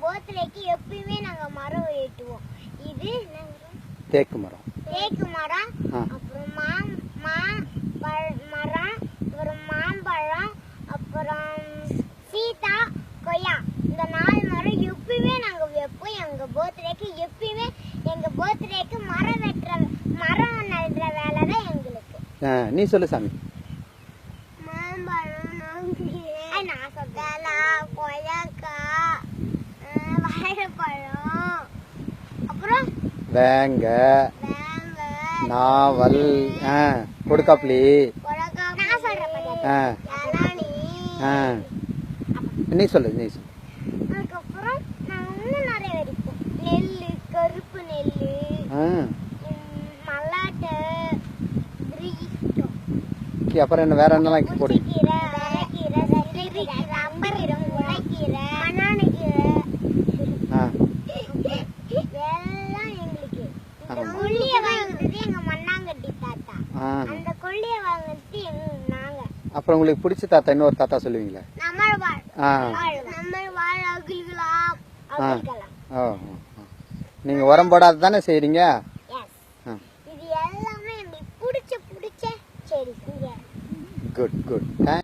பர்த்டேக்கு எப்பயுமே நாங்க மரம் வெட்டுவோம். இது தேக்கு மரம், அப்புறம் மரம், அப்புறம் மாம்பழம், அப்புறம் சீதா, கொய்யா, இந்த 4 மரம் எப்பயுமே நாங்க வைப்போம். எங்க பர்த்டேக்கு மரம் நடுற வேலை தான் எங்களுக்கு. நீ சொல்லு சாமி. மாம்பழம், நான் சொல்றேன், கொய்யாக்காய், வாழைப்பழம், அப்புறம் வேங்க, நாவல், கொடுக்காப்புளி, நீ சொல்லு. அதுக்கப்புறம் நாங்க இன்னும் நிறைய வெடிப்போம். நெல்லு, கருப்பு நெல்லு, மல்லாட்டை, அப்புறம் என்ன வேற என்னலாம் போடு? கீரை, அரைக்கீரை, சிறுகீரை, அம்பகீரை, முளைக்கீரை, மண்ணானக்கீரை, எல்லாம் எங்களுக்கு. இந்த கொல்லிய வாங்கினது எங்க மண்ணாங்கட்டி தாத்தா. அந்த கொல்லிய வாங்கினது நாங்க. அப்புறம் உங்களுக்கு பிடிச்ச தாத்தா இன்னொரு தாத்தா சொல்லுவீங்களா? நீங்க உரம் போடாத தானே செய்றீங்க? இது எல்லாமே எனக்கு பிடிச்ச செடி. குட்.